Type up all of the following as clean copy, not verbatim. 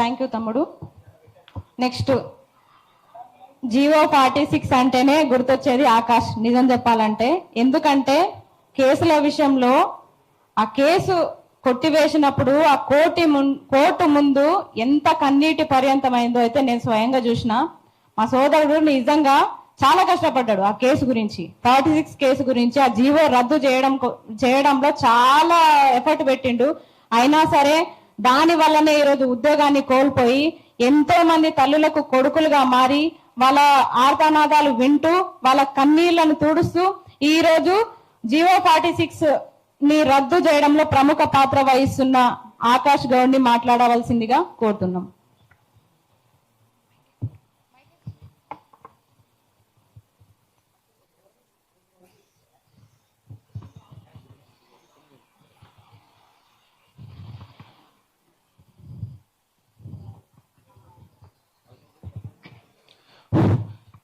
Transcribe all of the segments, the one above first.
Thank you తమ్ముడు. Next GO 46 అంటేనే గుర్తొచ్చేది ఆకాష్, నిజం చెప్పాలంటే. ఎందుకంటే కేసుల విషయంలో ఆ కేసు కొట్టివేసినప్పుడు ఆ కోర్టు ముందు ఎంత కన్నీటి పర్యంతమైందో అయితే నేను స్వయంగా చూసిన. మా సోదరుడు నిజంగా చాలా కష్టపడ్డాడు ఆ కేసు గురించి, 46 కేసు గురించి. ఆ జీవో రద్దు చేయడంలో చాలా ఎఫర్ట్ పెట్టిండు. అయినా సరే దాని వల్లనే ఈరోజు ఉద్యోగాన్ని కోల్పోయి ఎంతో మంది తల్లులకు కొడుకులుగా మారి వాళ్ళ ఆర్తనాదాలు వింటూ వాళ్ళ కన్నీళ్లను తుడుస్తూ ఈ రోజు జీవో 46 ని రద్దు చేయడంలో ప్రముఖ పాత్ర వహిస్తున్న ఆకాష్ గౌడ్ ని మాట్లాడవలసిందిగా కోరుతున్నాం.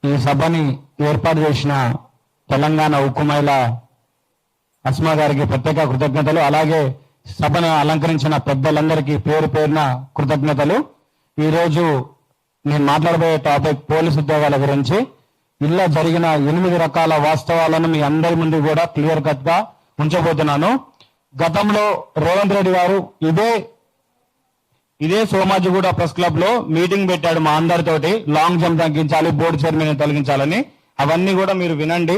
ఈ సభని ఏర్పాటు చేసిన తెలంగాణ ఉక్కు మహిళ అస్మా గారికి ప్రత్యేక కృతజ్ఞతలు. అలాగే సభను అలంకరించిన పెద్దలందరికీ పేరు పేరున కృతజ్ఞతలు. ఈరోజు నేను మాట్లాడబోయే టాపిక్ పోలీసు ఉద్యోగాల గురించి. ఇలా జరిగిన 8 రకాల వాస్తవాలను మీ అందరి ముందు కూడా క్లియర్ కట్ గా ఉంచబోతున్నాను. గతంలో రేవంత్ రెడ్డి గారు ఇదే సోమాజిగూడ ప్రెస్ క్లబ్ లో మీటింగ్ పెట్టాడు మా అందరితోటి. లాంగ్ జంప్ తగ్గించాలి, బోర్డు చైర్మన్ తొలగించాలని. అవన్నీ కూడా మీరు వినండి.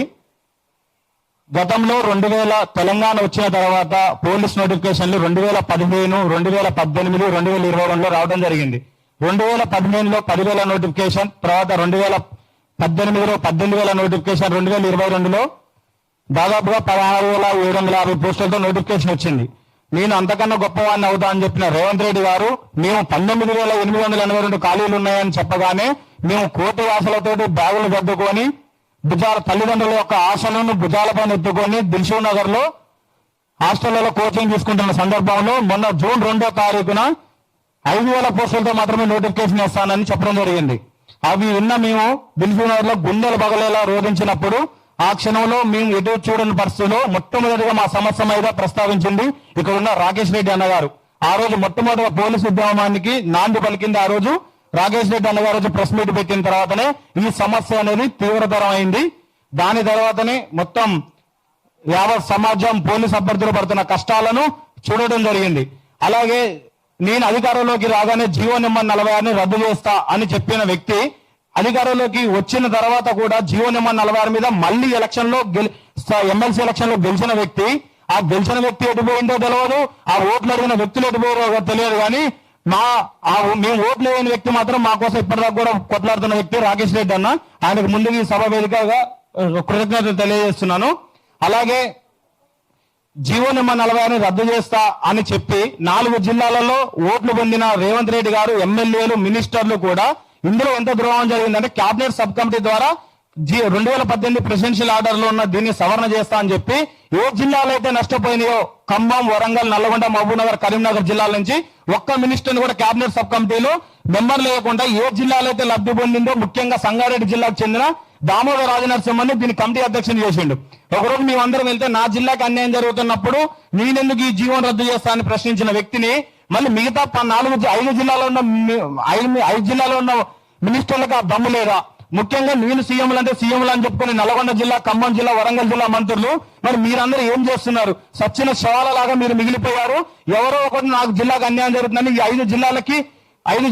గతంలో 2000 తెలంగాణ వచ్చిన తర్వాత పోలీస్ నోటిఫికేషన్లు 2015, 2018, 2022లో రావడం జరిగింది. 2015లో 10,000 నోటిఫికేషన్, తర్వాత 2018లో 18,000 నోటిఫికేషన్, 2022లో దాదాపుగా 16,750 పోస్టులతో నోటిఫికేషన్ వచ్చింది. నేను అంతకన్నా గొప్పవాడిని అవుతా అని చెప్పిన రేవంత్ రెడ్డి గారు మేము 19,882 ఖాళీలు ఉన్నాయని చెప్పగానే మేము కోటి ఆశలతోటి బ్యాగులు సర్దుకొని తల్లిదండ్రుల యొక్క ఆశలను భుజాలపైన ఎత్తుకొని దిల్షుక్ నగర్ లో హాస్టళ్లలో కోచింగ్ తీసుకుంటున్న సందర్భంలో మొన్న జూన్ 2వ తారీఖున 5,000 పోస్టులతో మాత్రమే నోటిఫికేషన్ ఇస్తానని చెప్పడం జరిగింది. అవి విన్న మేము దిల్షుక్ నగర్ లో గుండెలు పగలేలా రోధించినప్పుడు ఆ క్షణంలో మేము ఎటు చూడని పరిస్థితిలో మొట్టమొదటిగా మా సమస్య మీద ప్రస్తావించింది ఇక్కడ ఉన్న రాకేష్ రెడ్డి అన్నగారు. ఆ రోజు మొట్టమొదటిగా పోలీసు ఉద్యమానికి నాంది పలికింది ఆ రోజు రాకేష్ రెడ్డి అన్నగారు. ప్రెస్ మీట్ పెట్టిన తర్వాతనే ఈ సమస్య అనేది తీవ్రతరం అయింది. దాని తర్వాతనే మొత్తం యావత్ సమాజం పోలీసు అభ్యర్థులు పడుతున్న కష్టాలను చూడడం జరిగింది. అలాగే నేను అధికారంలోకి రాగానే జీవో నెంబర్ 46ని రద్దు చేస్తా అని చెప్పిన వ్యక్తి అధికారంలోకి వచ్చిన తర్వాత కూడా జీవో నెంబర్ 46 మీద మళ్ళీ ఎమ్మెల్సీ ఎలక్షన్ లో గెలిచిన వ్యక్తి. ఆ గెలిచిన వ్యక్తి ఎటుపోయిందో తెలియదు, ఆ ఓట్లు అడిగిన వ్యక్తులు ఎటుపోయారో తెలియదు. కానీ మేము ఓట్లు వేయని వ్యక్తి మాత్రం మా కోసం ఇప్పటిదాకా కూడా కొట్లాడుతున్న వ్యక్తి రాకేష్ రెడ్డి అన్న. ఆయనకు ముందుకు ఈ సభ వేదికగా కృతజ్ఞతలు తెలియజేస్తున్నాను. అలాగే జీవో నెంబర్ 46ని రద్దు చేస్తా అని చెప్పి 4 జిల్లాలలో ఓట్లు పొందిన రేవంత్ రెడ్డి గారు, ఎమ్మెల్యేలు, మినిస్టర్లు కూడా ఇందులో ఎంత ద్రోహం జరిగిందంటే కేబినెట్ సబ్ కమిటీ ద్వారా 2018 ప్రెసిడెన్షియల్ ఆర్డర్ లో ఉన్న దీన్ని సవరణ చేస్తా అని చెప్పి ఏ జిల్లాలో అయితే నష్టపోయినాయో ఖమ్మం, వరంగల్, నల్లగొండ, మహబూబ్నగర్, కరీంనగర్ జిల్లాల నుంచి ఒక్క మినిస్టర్ కూడా కేబినెట్ సబ్ కమిటీలో మెంబర్ లేకుండా ఏ జిల్లాలో అయితే లబ్ధి పొందిందో ముఖ్యంగా సంగారెడ్డి జిల్లాకు చెందిన దామోదర్ రాజనరసింహని దీని కమిటీ అధ్యక్షుని చేసిండు. ఒకరోజు మేమందరం వెళ్తే నా జిల్లాకి అన్యాయం జరుగుతున్నప్పుడు నేనెందుకు ఈ జీవోను రద్దు చేస్తా అని ప్రశ్నించిన వ్యక్తిని మళ్ళీ మిగతా 5 జిల్లాలో ఉన్న మినిస్టర్లకు ఆ దమ్ము లేదా? ముఖ్యంగా నేను సీఎంలు అంటే సీఎంలు అని చెప్పుకుని నల్గొండ జిల్లా, ఖమ్మం జిల్లా, వరంగల్ జిల్లా మంత్రులు మరి మీరందరూ ఏం చేస్తున్నారు? సచ్చిన శవాల లాగా మీరు మిగిలిపోయారు. ఎవరో ఒకటి నాకు జిల్లాకు అన్యాయం జరుగుతుందని ఈ 5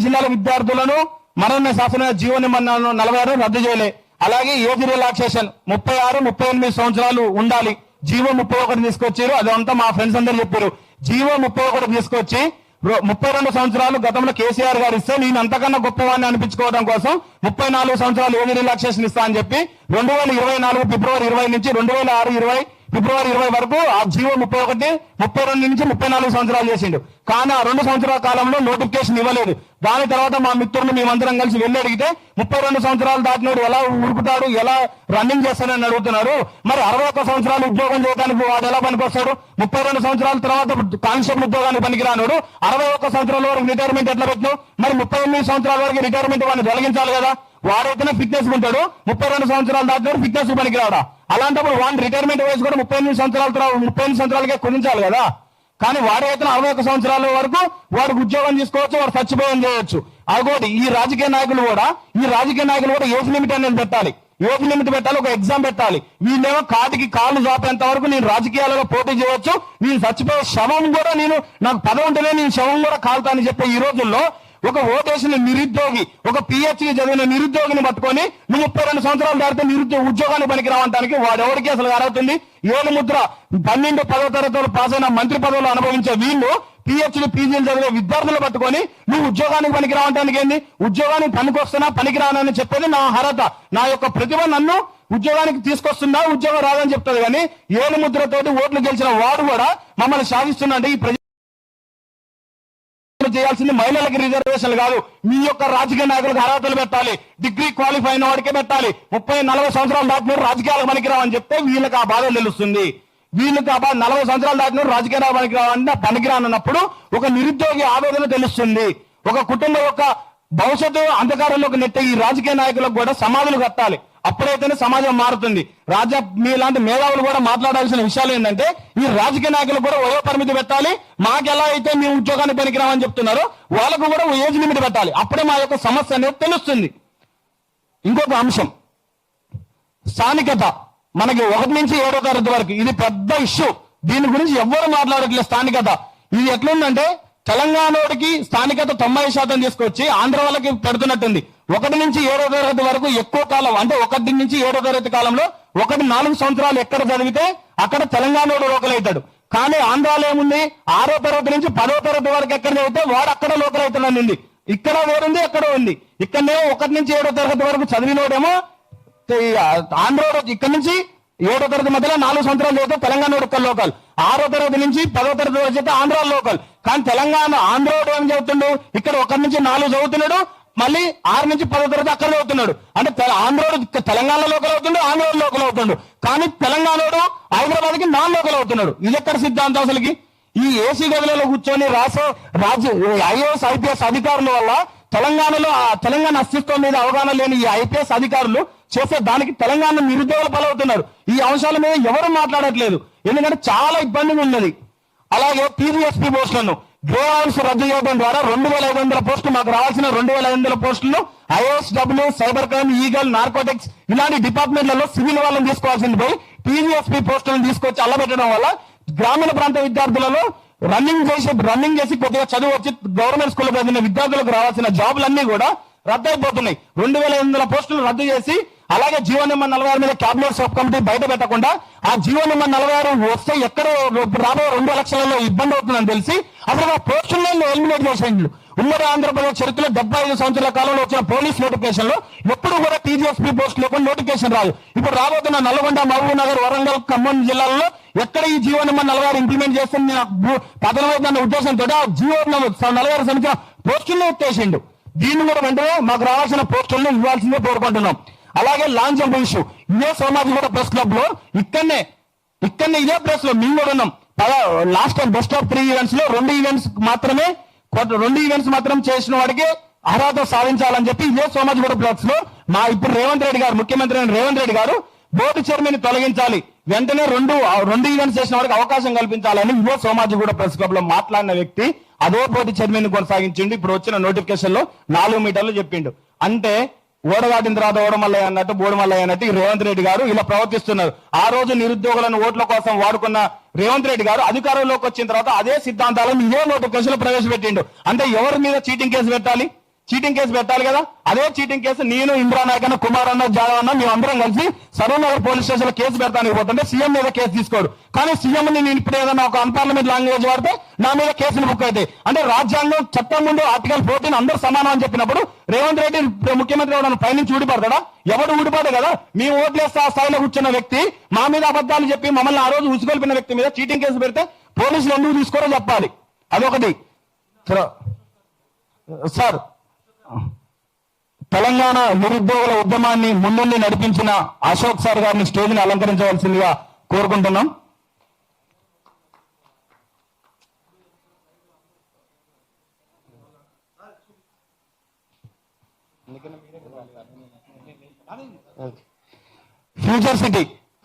జిల్లాల విద్యార్థులను మరణ శాసన జీవో నెంబర్ 46 రద్దు చేయలే. అలాగే ఏజ్ రిలాక్సేషన్ 36, 38 సంవత్సరాలు ఉండాలి. జీవో 31 తీసుకొచ్చారు. అదంతా మా ఫ్రెండ్స్ అందరూ చెప్పారు. జీవో 31 తీసుకొచ్చి 32 సంవత్సరాలు గతంలో కేసీఆర్ గారు ఇస్తే నేను అంతకన్నా గొప్పవాడిని అనిపించుకోవడం కోసం 34 సంవత్సరాలు ఏజ్ రిలాక్సేషన్ ఇస్తా అని చెప్పి 2024 ఫిబ్రవరి 20 నుంచి 2026 ఫిబ్రవరి 20 వరకు ఆ జీవో 32 నుంచి 34 సంవత్సరాలు చేసిండు. కానీ ఆ 2 సంవత్సరాల కాలంలో నోటిఫికేషన్ ఇవ్వలేదు. దాని తర్వాత మా మిత్రులు మేమందరం కలిసి వెళ్ళి అడిగితే 32 సంవత్సరాలు దాటినోడు ఎలా ఉరుకుతాడు, ఎలా రన్నింగ్ చేస్తాడని అడుగుతున్నారు. మరి 61 సంవత్సరాలు ఉద్యోగం చేయడానికి వాడు ఎలా పనికొస్తాడు? 32 సంవత్సరాల తర్వాత కానిస్టేబుల్ ఉద్యోగానికి పనికిరానుడు 61 సంవత్సరాల వరకు రిటైర్మెంట్ ఎట్లా పెట్టినావు? మరి 38 సంవత్సరాల వరకు రిటైర్మెంట్ వాడిని తొలగించాలి కదా. వాడైతేనే ఫిట్నెస్ ఉంటాడు, 32 సంవత్సరాలు దాటినోడు ఫిట్నెస్ పనికిరాడా? అలాంటప్పుడు వాడిని రిటైర్మెంట్ వయసు కూడా 38 సంవత్సరాలకే కుదించాలి కదా. కానీ వాడైతే 41 సంవత్సరాల వరకు వాడికి ఉద్యోగం తీసుకోవచ్చు, వాడు చచ్చిపోవడం చేయొచ్చు. అదొకటి. ఈ రాజకీయ నాయకులు కూడా ఏజ్ లిమిట్ అనేది పెట్టాలి. ఏజ్ లిమిట్ పెట్టాలి, ఒక ఎగ్జామ్ పెట్టాలి. వీళ్ళేమో కాటికి కాళ్ళు చాపేంత వరకు నేను రాజకీయాలలో పోటీ చేయవచ్చు, నేను చచ్చిపోయే శవం కూడా నాకు పదవి ఉంటేనే నేను శవం కూడా కాలుతా అని చెప్పే ఈ రోజుల్లో ఒక ఓటేసిన నిరుద్యోగి, ఒక పిహెచ్డి చదివిన నిరుద్యోగిని పట్టుకొని నువ్వు 32 సంవత్సరాలు దాటితే ఉద్యోగానికి పనికి రావడానికి వాడెవరికి అసలు అర్హతుంది? 7 ముద్ర 12, 10వ తరగతులు పాస్ అయిన మంత్రి పదవులు అనుభవించే వీళ్ళు పిహెచ్డి పీజీలు చదివే విద్యార్థులు పట్టుకొని నువ్వు ఉద్యోగానికి పనికి రావడానికి ఏంది? ఉద్యోగానికి పనికొస్తున్నా పనికి రానని చెప్పేది నా అర్హత, నా యొక్క ప్రతిభ నన్ను ఉద్యోగానికి తీసుకొస్తుందా, ఉద్యోగం రాదని చెప్తుంది. కానీ 7 ముద్రతోటి ఓట్లు గెలిచిన వాడు కూడా మమ్మల్ని శాసిస్తున్నట్టు ఈ చేయాల్సింది మహిళలకు రిజర్వేషన్లు కాదు, మీ యొక్క రాజకీయ నాయకులకు అర్హతలు పెట్టాలి. డిగ్రీ క్వాలిఫై అయిన వాడికే పెట్టాలి. 30-40 సంవత్సరాలు దాటిన రాజకీయాలకు పనికిరావని చెప్తే వీళ్ళకి ఆ బాధ తెలుస్తుంది. వీళ్ళకి ఆ బాధ 40 సంవత్సరాలు దాటిన రాజకీయాలకు పనికిరావని పనికిరానప్పుడు ఒక నిరుద్యోగి ఆవేదన తెలుస్తుంది. ఒక కుటుంబం యొక్క భవిష్యత్తు అంధకారంలోకి నెట్టే ఈ రాజకీయ నాయకులకు కూడా సమాధులు కట్టాలి. అప్పుడైతేనే సమాజం మారుతుంది. మీలాంటి మేధావులు కూడా మాట్లాడాల్సిన విషయాలు ఏంటంటే ఈ రాజకీయ నాయకులకు కూడా వయో పరిమితి పెట్టాలి. మాకు ఎలా అయితే మేము ఉద్యోగానికి పనికిరామని చెప్తున్నారో వాళ్ళకు కూడా ఏజ్ లిమిట్ పెట్టాలి. అప్పుడే మా యొక్క సమస్య అనేది తెలుస్తుంది. ఇంకొక అంశం, స్థానికత. మనకి 1 నుంచి 7వ తరగతి వరకు ఇది పెద్ద ఇష్యూ. దీని గురించి ఎవ్వరు మాట్లాడట్లేదు. స్థానికత ఇది ఎట్లుందంటే తెలంగాణకి స్థానికత 90% తీసుకొచ్చి ఆంధ్ర వాళ్ళకి పెడుతున్నట్టుంది. 1 నుంచి 7వ తరగతి వరకు ఎక్కువ కాలం, అంటే 1 నుంచి 7వ తరగతి కాలంలో 4 సంవత్సరాలు ఎక్కడ చదివితే అక్కడ తెలంగాణలో లోకల్ అవుతాడు. కానీ ఆంధ్రాలో ఏముంది, 6వ తరగతి నుంచి 10వ తరగతి వరకు ఎక్కడ చదివితే వాడు అక్కడ లోకల్ అవుతాడని ఉంది. ఇక్కడ వేరుంది, ఎక్కడ ఉంది. ఇక్కడనేమో 1 నుంచి 7వ తరగతి వరకు చదివినోడేమో ఆంధ్ర, ఇక్కడ నుంచి 7వ తరగతి మధ్యలో 4 సంవత్సరాలు చదివితే తెలంగాణ ఒక్క లోకల్, 6వ తరగతి నుంచి 10వ తరగతి వరకు చదివితే ఆంధ్ర లోకల్. కానీ తెలంగాణ ఆంధ్రోడు ఏం చదువుతుండు, ఇక్కడ 1 నుంచి 4 చదువుతున్నాడు, మళ్ళీ 6 నుంచి 10వ తరగతి అక్కడ చదువుతున్నాడు. అంటే ఆంధ్రోడు తెలంగాణ లోకల్ అవుతుండు, ఆంధ్రోడు లోకల్ అవుతుండు. కానీ తెలంగాణోడు హైదరాబాద్ కి నాన్ లోకల్ అవుతున్నాడు. ఇది ఎక్కడ సిద్ధాంతం అసలుకి? ఈ ఏసీ గదులలో కూర్చొని ఐఏఎస్ ఐపీఎస్ అధికారుల వల్ల తెలంగాణ అస్తిత్వం మీద అవగాహన లేని ఈ ఐపీఎస్ అధికారులు చేసే దానికి తెలంగాణ నిరుద్యోగులు బలవుతున్నారు. ఈ అంశాల మీద ఎవరు మాట్లాడట్లేదు, ఎందుకంటే చాలా ఇబ్బందిగా ఉన్నది. అలాగే పీజీఎస్పీ పోస్టులను గ్రే హౌస్ రద్దు చేయడం ద్వారా 2500 పోస్టులు, మాకు రావాల్సిన 2500 పోస్టులను ISW, cyber crime, eagle, narcotics ఇలాంటి డిపార్ట్మెంట్లలో సివిల్ వాళ్ళని తీసుకోవాల్సింది పోయి పీజీఎస్పీ పోస్టులను తీసుకొచ్చి అల్లబెట్టడం వల్ల గ్రామీణ ప్రాంత విద్యార్థులలో రన్నింగ్ చేసి కొద్దిగా చదువు వచ్చి గవర్నమెంట్ స్కూల్ చదివిన విద్యార్థులకు రావాల్సిన జాబులన్నీ కూడా రద్దు అయిపోతున్నాయి. 2800 పోస్టులు రద్దు చేసి, అలాగే జీవో నెంబర్ 46 మీద క్యాబినెట్ సబ్ కమిటీ బయట పెట్టకుండా ఆ జీవో నెంబర్ 46 వస్తే ఎక్కడో రాబోయే 2 లక్షలలో ఇబ్బంది అవుతుందని తెలిసి అసలు ఆ పోస్టులను ఎలిమినేట్ చేసేయండి. ఉమ్మడి ఆంధ్రప్రదేశ్ చరిత్రలో 75 సంవత్సరాల కాలంలో వచ్చిన పోలీస్ నోటిఫికేషన్ లో ఎప్పుడు కూడా టీజీఎస్పీ పోస్ట్ లేకుండా నోటిఫికేషన్ రాదు. ఇప్పుడు రాబోతున్న నల్గొండ, మహబూబ్ నగర్, వరంగల్, ఖమ్మం జిల్లాల్లో ఎక్కడ ఈ జీవో నెంబర్ 46 ఇంప్లిమెంట్ చేస్తుంది పతనమవుతున్న ఉద్దేశంతో ఆ జీవో నెంబర్ 46 సంబంధించిన పోస్టులను ఎత్తేసిండు. దీన్ని కూడా వెంటనే మాకు రావాల్సిన పోస్టులను ఇవ్వాల్సిందే కోరుకుంటున్నాం. అలాగే లాంచ్ జంప్ ఇష్యూ, ఇదే సోమాజిగూడ ప్రెస్ క్లబ్ లో ఇక్కడనే ఇదే ప్రెస్ లో మేము కూడా ఉన్నాం. Last time best of 3 events లో 2 ఈవెంట్స్ మాత్రం చేసిన వాడికి అర్హత సాధించాలని చెప్పి ఇదే సోమాజిగూడ ప్రెస్ లో ఇప్పుడు ముఖ్యమంత్రి రేవంత్ రెడ్డి గారు బోర్డు చైర్మన్ తొలగించాలి, వెంటనే 2 ఈవెంట్స్ చేసిన వాడికి అవకాశం కల్పించాలని ఇదే సోమాజిగూడ ప్రెస్ క్లబ్ లో మాట్లాడిన వ్యక్తి అదే బోర్డు చైర్మన్ కొనసాగించిండు. ఇప్పుడు వచ్చిన నోటిఫికేషన్ లో 4 మీటర్లు చెప్పిండు. అంటే ఓడదాటిన తర్వాత ఓడమల్లయ్య అన్నట్టు బోడమల్లయ్య అన్నట్టు ఈ రేవంత్ రెడ్డి గారు ఇలా ప్రవర్తిస్తున్నారు. ఆ రోజు నిరుద్యోగులను ఓట్ల కోసం వాడుకున్న రేవంత్ రెడ్డి గారు అధికారంలోకి వచ్చిన తర్వాత అదే సిద్ధాంతాలను ఇదే నోటిఫికేషన్ ప్రవేశపెట్టిండు. అంటే ఎవరి మీద చీటింగ్ కేసు పెట్టాలి? చీటింగ్ కేసు పెట్టాలి కదా. అదే చీటింగ్ కేసు నేను, ఇంద్రా నాయక్ అన్న, కుమార్ అన్న, జాదవ్ అన్న మేము అందరం కలిసి సరూనగర్ పోలీస్ స్టేషన్ లో కేసు పెడతానికి పోతుంటే సీఎం మీద కేసు తీసుకోడు. కానీ సీఎం ని నేను ఇప్పుడు ఏదైనా ఒక అన్పార్లమెంట్ లాంగ్వేజ్ వాడితే నా మీద కేసులు బుక్ అవుతాయి. అంటే రాజ్యాంగం చట్టం ముందు ఆర్టికల్ 14 అందరూ సమానం అని చెప్పినప్పుడు రేవంత్ రెడ్డి ముఖ్యమంత్రి పైనుంచి ఊడిపడతాడా? ఎవడు ఊడిపడే కదా. మేము ఓట్లేస్తే ఆ స్థాయిలో కూర్చున్న వ్యక్తి మా మీద అబద్ధాలు చెప్పి మమ్మల్ని ఆ రోజు ఉసుగొల్పిన వ్యక్తి మీద చీటింగ్ కేసు పెడితే పోలీసులు ఎందుకు తీసుకోరో చెప్పాలి. అదొకటి. సార్, తెలంగాణ నిరుద్యోగుల ఉద్యమాన్ని ముందుండి నడిపించిన అశోక్ సార్ గారిని స్టేజ్ ని అలంకరించవలసిందిగా కోరుకుంటున్నాం. ఫ్యూచర్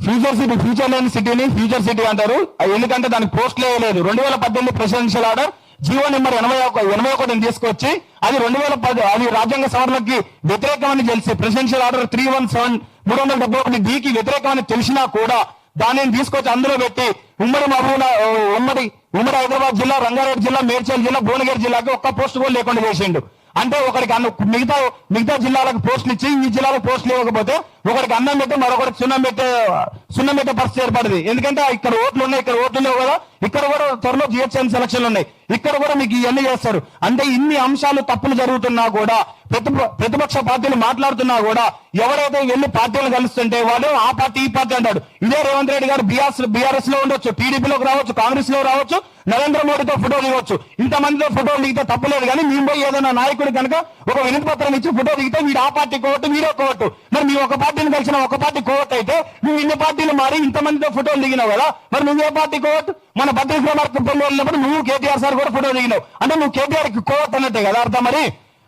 ఫ్యూచర్ లేని సిటీని ఫ్యూచర్ సిటీ అంటారు. ఎందుకంటే దానికి పోస్టులు వేయలేదు. 2018 ప్రెసిడెన్షియల్ ఆర్డర్ జీవో నెంబర్ 81 తీసుకొచ్చి అది 2010 అది రాజ్యాంగ సవరణకి వ్యతిరేకమని తెలిసి ప్రెసిడెన్షియల్ ఆర్డర్ 371 కి వ్యతిరేకమని తెలిసినా కూడా దానిని తీసుకొచ్చి అందులో పెట్టి ఉమ్మడి హైదరాబాద్ జిల్లా, రంగారెడ్డి జిల్లా, మేడ్చల్ జిల్లా, భువనగిరి జిల్లాకి ఒక్క పోస్ట్ కూడా లేకుండా చేసిండు. అంటే ఒకరికి మిగతా జిల్లాలకు పోస్టులు ఇచ్చి ఈ జిల్లాలకు పోస్టులు ఇవ్వకపోతే ఒకరికి అన్నం పెట్టి మరొకరికి సున్నం పెట్టే పరిస్థితి ఏర్పడింది. ఎందుకంటే ఇక్కడ ఓట్లు ఉన్నాయి, ఇక్కడ ఓట్లు లేవు కదా. ఇక్కడ కూడా త్వరలో జిహెచ్ఎం సెలక్షన్లు ఉన్నాయి, ఇక్కడ కూడా మీకు ఇవన్నీ చేస్తారు. అంటే ఇన్ని అంశాలు తప్పులు జరుగుతున్నా కూడా ప్రతిపక్ష పార్టీలు మాట్లాడుతున్నా కూడా ఎవరైతే వెళ్ళి పార్టీలు కలుస్తుంటే వాడు ఆ పార్టీ ఈ పార్టీ అంటాడు. ఇదే రేవంత్ రెడ్డి గారు బీఆర్ఎస్ లో ఉండొచ్చు, టీడీపీలోకి రావచ్చు, కాంగ్రెస్ లో రావచ్చు, నరేంద్ర మోడీతో ఫోటో దిగవచ్చు. ఇంతమందితో ఫోటో దిగితే తప్పులేదు. కానీ మేము పోయి ఏదైనా నాయకుడు కనుక ఒక వినతి పత్రం ఇచ్చి ఫోటో దిగితే వీడు ఆ పార్టీ కోవట్టు, వీడే కోవట్టు. మరి మీ ఒక పార్టీని కలిసిన ఒక పార్టీ కోవట్టు అయితే నువ్వు ఇన్ని పార్టీలు మారి ఇంతమందితో ఫోటోలు దిగినావు కదా. మరి నువ్వే పార్టీ కోవట్టు? మన భద్రత వెళ్ళినప్పుడు నువ్వు కేటీఆర్ సార్ కూడా ఫోటో దిగినావు. అంటే నువ్వు కేటీఆర్ కి కోవట్టు అన్నట్టే కదా అర్థం. మరి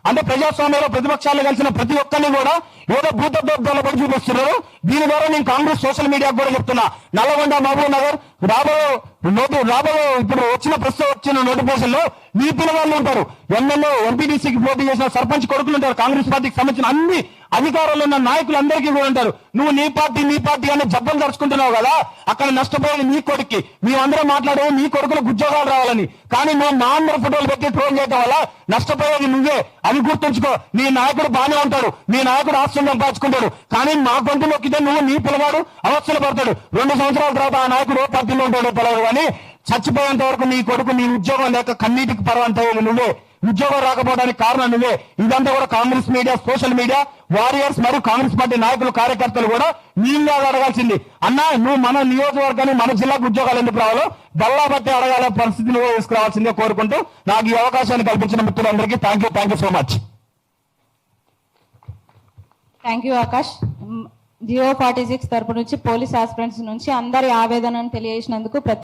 అంటే ప్రజాస్వామ్యంలో ప్రతిపక్షాలు కలిసిన ప్రతి ఒక్కరిని కూడా ఏదో భూతద్వాల పడి చూపిస్తున్నారు. దీని ద్వారా నేను కాంగ్రెస్ సోషల్ మీడియాకు కూడా చెప్తున్నా, నల్లగొండ, మహబూబ్ నగర్ రాబోయే ఇప్పుడు వచ్చిన నోటిఫికేషన్ లో మీ పిల్లవాళ్ళు ఉంటారు, ఎమ్మెల్యే ఎంపీటీసీకి పోటీ చేసిన సర్పంచ్ కొడుకులు ఉంటారు, కాంగ్రెస్ పార్టీకి సంబంధించిన అన్ని అధికారంలో ఉన్న నాయకులు అందరికీ కూడా ఉంటారు. నువ్వు నీ పార్టీ అని జబ్బలు దరుచుకుంటున్నావు కదా. అక్కడ నష్టపోయేది నీ కొడుక్కి. మేమందరం మాట్లాడేది నీ కొడుకులకు ఉద్యోగాలు రావాలని. కానీ నువ్వు మా అందరి ఫోటోలు పెట్టి ట్రోల్ చేయడం వల్ల నష్టపోయేది నువ్వే. అది గుర్తుంచుకో. నీ నాయకుడు బాగానే ఉంటాడు, నీ నాయకుడు ఆస్తులు సంపాదించుకుంటాడు. కానీ మా గొంతు నొక్కితే నువ్వు నీ పిల్లవాడు అవస్థలు పడతాడు. 2 సంవత్సరాల తర్వాత ఆ నాయకుడు ఏ పార్టీలో ఉంటాడో తెలియదు. కానీ చచ్చిపోయేంత వరకు నీ కొడుకు నీ ఉద్యోగం లేక కన్నీటికి పర్వంత నువ్వే. ఉద్యోగం రాకపోవడానికి కారణం నువ్వే. ఇదంతా కూడా Congress media, social media warriors మరియు కాంగ్రెస్ పార్టీ నాయకులు, కార్యకర్తలు కూడా నీళ్ళగా అడగాల్సింది. అన్నా నువ్వు మన నియోజకవర్గాన్ని, మన జిల్లాకు ఉద్యోగాలు ఎందుకు రావాలో గల్లా బట్టి అడగాల పరిస్థితి నువ్వు తీసుకురావాల్సిందే కోరుకుంటూ నాకు ఈ అవకాశాన్ని కల్పించిన మిత్రులందరికీ thank you so much. Thank you Akash. Jio 46 తరపు నుంచి పోలీస్ ఆస్పిరెంట్స్ నుంచి అందరి ఆవేదనను తెలియజేసినందుకు